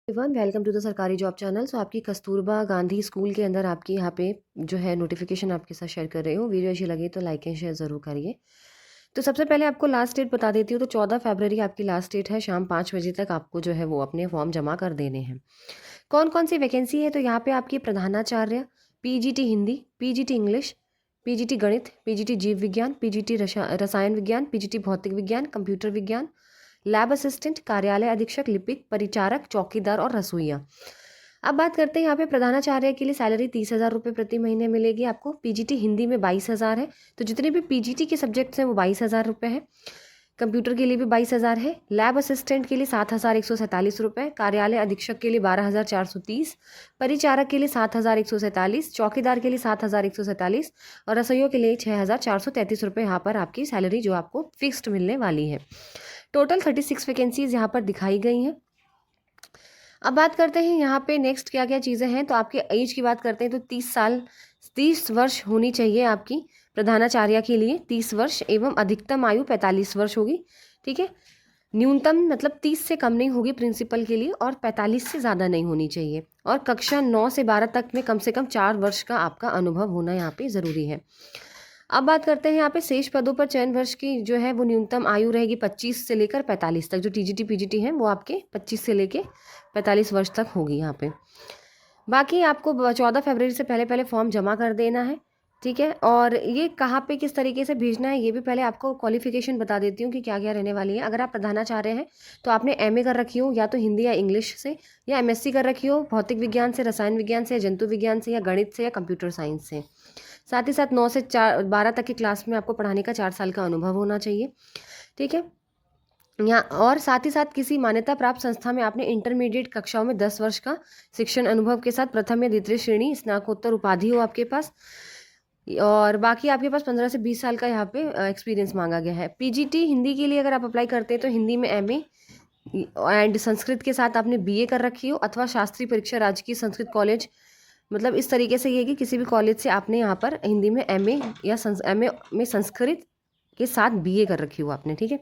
Everyone welcome to the सरकारी job channel. सो आपकी Kasturba Gandhi school के अंदर आपकी यहाँ पे जो है नोटिफिकेशन आपके साथ शेयर कर रही हूँ। वीडियो अच्छी लगी तो लाइक एंड शेयर ज़रूर करिए। तो सबसे पहले आपको लास्ट डेट बता देती हूँ। तो 14 फरवरी आपकी लास्ट डेट है। शाम 5 बजे तक आपको जो है वो अपने फॉर्म जमा कर देने हैं। कौन कौन सी वैकेंसी है? तो यहाँ पे आपकी प्रधानाचार्य, PGT Hindi, PGT English, PGT गणित, पीजीटी जीव विज्ञान, पीजीटी रसायन विज्ञान, पीजीटी भौतिक विज्ञान, कंप्यूटर विज्ञान, लैब असिस्टेंट, कार्यालय अधीक्षक, लिपिक, परिचारक, चौकीदार और रसोइया। अब बात करते हैं यहाँ पे प्रधानाचार्य के लिए सैलरी 30,000 रुपये प्रति महीने मिलेगी आपको। पीजीटी हिंदी में 22,000 है। तो जितने भी पीजीटी के सब्जेक्ट्स हैं वो 22,000 रुपये है। कंप्यूटर के लिए भी 22,000 है। लैब असिस्टेंट के लिए 7,147 रुपये, कार्यालय अधीक्षक के लिए 12,430, परिचारक के लिए 7,147, चौकीदार के लिए 7,147 और रसोइयों के लिए 6,433 रुपये यहाँ पर आपकी सैलरी जो आपको फिक्स्ड मिलने वाली है। टोटल 36 वैकेंसीज यहाँ पर दिखाई गई हैं। अब बात करते हैं यहाँ पे नेक्स्ट क्या क्या चीज़ें हैं। तो आपके एज की बात करते हैं तो 30 वर्ष होनी चाहिए आपकी प्रधानाचार्य के लिए, 30 वर्ष एवं अधिकतम आयु 45 वर्ष होगी। ठीक है, न्यूनतम मतलब 30 से कम नहीं होगी प्रिंसिपल के लिए और 45 से ज़्यादा नहीं होनी चाहिए। और कक्षा 9 से 12 तक में कम से कम 4 वर्ष का आपका अनुभव होना यहाँ पे ज़रूरी है। अब बात करते हैं यहाँ पे शेष पदों पर चयन वर्ष की जो है वो न्यूनतम आयु रहेगी 25 से लेकर 45 तक। जो टीजीटी पीजीटी हैं वो आपके 25 से लेकर 45 वर्ष तक होगी यहाँ पे। बाकी आपको 14 फरवरी से पहले पहले फॉर्म जमा कर देना है। ठीक है, और ये कहाँ पे किस तरीके से भेजना है ये भी पहले आपको क्वालिफिकेशन बता देती हूँ कि क्या क्या रहने वाली है। अगर आप प्रधानाचार्य हैं तो आपने एमए कर रखी हो या तो हिंदी या इंग्लिश से, या एमएससी कर रखी हो भौतिक विज्ञान से, रसायन विज्ञान से, जंतु विज्ञान से, या गणित से, या कंप्यूटर साइंस से। साथ ही साथ 9 से 12 तक की क्लास में आपको पढ़ाने का 4 साल का अनुभव होना चाहिए। ठीक है, यहाँ और साथ ही साथ किसी मान्यता प्राप्त संस्था में आपने इंटरमीडिएट कक्षाओं में 10 वर्ष का शिक्षण अनुभव के साथ प्रथम या द्वितीय श्रेणी स्नातकोत्तर उपाधि हो आपके पास। और बाकी आपके पास 15 से 20 साल का यहाँ पे एक्सपीरियंस मांगा गया है। पीजीटी हिंदी के लिए अगर आप अप्लाई करते हैं तो हिंदी में एमए एंड संस्कृत के साथ आपने बीए कर रखी हो, अथवा शास्त्रीय परीक्षा राजकीय संस्कृत कॉलेज, मतलब इस तरीके से ये कि किसी भी कॉलेज से आपने यहाँ पर हिंदी में एमए या एमए में संस्कृत के साथ बीए कर रखी हो आपने। ठीक है,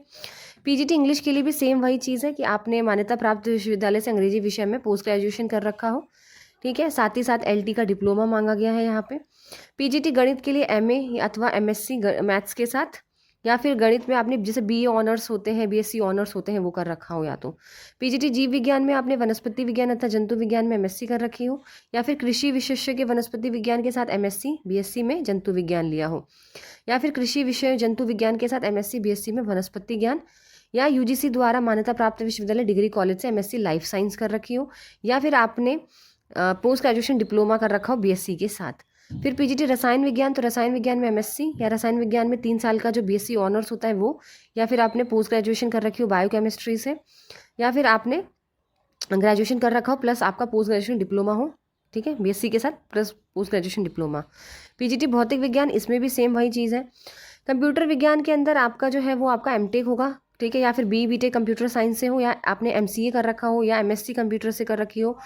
पीजीटी इंग्लिश के लिए भी सेम वही चीज़ है कि आपने मान्यता प्राप्त विश्वविद्यालय से अंग्रेजी विषय में पोस्ट ग्रेजुएशन कर रखा हो। ठीक है, साथ ही साथ एलटी का डिप्लोमा मांगा गया है यहाँ पे। पीजीटी गणित के लिए एमए अथवा एमएससी मैथ्स के साथ, या फिर गणित में आपने जैसे बीए ऑनर्स होते हैं, बीएससी ऑनर्स होते हैं, वो कर रखा हो। या तो पीजीटी जीव विज्ञान में आपने वनस्पति विज्ञान अथवा जंतु विज्ञान में एमएससी कर रखी हो, या फिर कृषि विशेषज्ञ के वनस्पति विज्ञान के साथ एमएससी बीएससी में जंतु विज्ञान लिया हो, या फिर कृषि विषय जंतु विज्ञान के साथ एमएससी बीएससी में वनस्पति ज्ञान, या यूजीसी द्वारा मान्यता प्राप्त विश्वविद्यालय डिग्री कॉलेज से एमएससी लाइफ साइंस कर रखी हो, या फिर आपने पोस्ट ग्रेजुएशन डिप्लोमा कर रखा हो बीएससी के साथ। फिर पीजीटी रसायन विज्ञान, तो रसायन विज्ञान में एमएससी या रसायन विज्ञान में 3 साल का जो बीएससी ऑनर्स होता है वो, या फिर आपने पोस्ट ग्रेजुएशन कर रखी हो बायोकेमिस्ट्री से, या फिर आपने ग्रेजुएशन कर रखा हो प्लस आपका पोस्ट ग्रेजुएशन डिप्लोमा हो। ठीक है, बीएससी के साथ plus post graduation diploma. PGT भौतिक विज्ञान, इसमें भी सेम वही चीज़ है। कंप्यूटर विज्ञान के अंदर आपका जो है वो आपका एमटेक होगा। ठीक है, या फिर बीटेक कंप्यूटर साइंस से हो, या आपने एमसीए कर रखा हो, या एमएससी कंप्यूटर से कर रखी हो,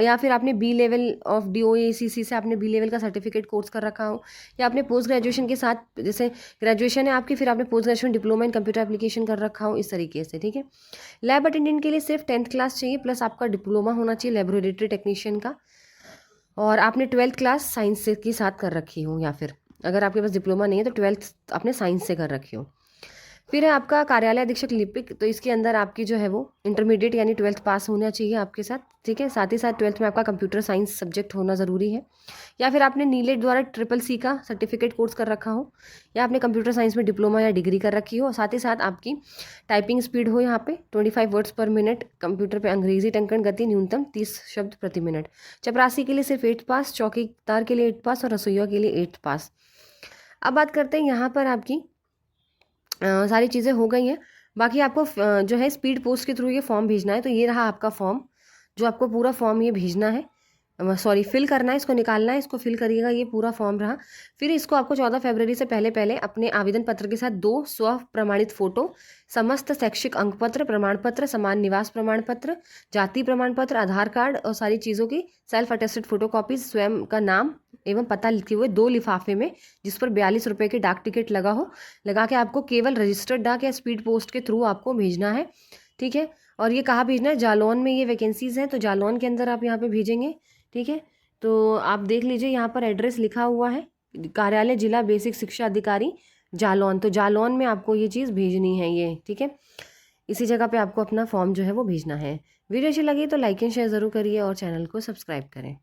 या फिर आपने बी लेवल ऑफ डीओएसीसी से आपने बी लेवल का सर्टिफिकेट कोर्स कर रखा हो, या आपने पोस्ट ग्रेजुएशन के साथ जैसे ग्रेजुएशन है आपकी फिर आपने post graduation diploma in computer application कर रखा हो, इस तरीके से। ठीक है, लैब अटेंडेंट के लिए सिर्फ 10th क्लास चाहिए प्लस आपका डिप्लोमा होना चाहिए लेबोरेटरी टेक्नीशियन का, और आपने 12th क्लास साइंस से के साथ कर रखी हो, या फिर अगर आपके पास डिप्लोमा नहीं है तो 12th आपने साइंस से कर रखी हो। फिर है आपका कार्यालय अधीक्षक लिपिक, तो इसके अंदर आपकी जो है वो इंटरमीडिएट यानी 12th पास होना चाहिए आपके साथ। ठीक है, साथ ही साथ 12th में आपका कंप्यूटर साइंस सब्जेक्ट होना ज़रूरी है, या फिर आपने नीलेट द्वारा CCC का सर्टिफिकेट कोर्स कर रखा हो, या आपने कंप्यूटर साइंस में डिप्लोमा या डिग्री कर रखी हो। साथ ही साथ आपकी टाइपिंग स्पीड हो यहाँ पे 25 वर्ड्स पर मिनट, कंप्यूटर पे अंग्रेजी टंकन गति न्यूनतम 30 शब्द प्रति मिनट। चपरासी के लिए सिर्फ 8th पास, चौकीदार के लिए 8th पास और रसोइया के लिए 8th पास। अब बात करते हैं यहाँ पर आपकी सारी चीज़ें हो गई हैं। बाकी आपको जो है स्पीड पोस्ट के थ्रू ये फॉर्म भेजना है। तो ये रहा आपका फॉर्म, जो आपको पूरा फॉर्म ये भेजना है, सॉरी फिल करना है, इसको निकालना है, इसको फिल करिएगा। ये पूरा फॉर्म रहा। फिर इसको आपको 14 फरवरी से पहले पहले अपने आवेदन पत्र के साथ 2 स्व प्रमाणित फोटो, समस्त शैक्षिक अंक पत्र, प्रमाण पत्र, समान निवास प्रमाण पत्र, जाति प्रमाण पत्र, आधार कार्ड और सारी चीज़ों की सेल्फ अटेस्टेड फोटोकॉपीज, स्वयं का नाम एवं पता लिखे हुए 2 लिफाफे में, जिस पर 42 रुपये के डाक टिकट लगा हो, लगा के आपको केवल रजिस्टर्ड डाक या स्पीड पोस्ट के थ्रू आपको भेजना है। ठीक है, और ये कहाँ भेजना है, जालौन में ये वैकेंसीज़ हैं, तो जालौन के अंदर आप यहाँ पे भेजेंगे। ठीक है, तो आप देख लीजिए यहाँ पर एड्रेस लिखा हुआ है, कार्यालय जिला बेसिक शिक्षा अधिकारी जालौन। तो जालौन में आपको ये चीज़ भेजनी है ये। ठीक है, इसी जगह पे आपको अपना फॉर्म जो है वो भेजना है। वीडियो अच्छी लगी तो लाइक एंड शेयर ज़रूर करिए और चैनल को सब्सक्राइब करें।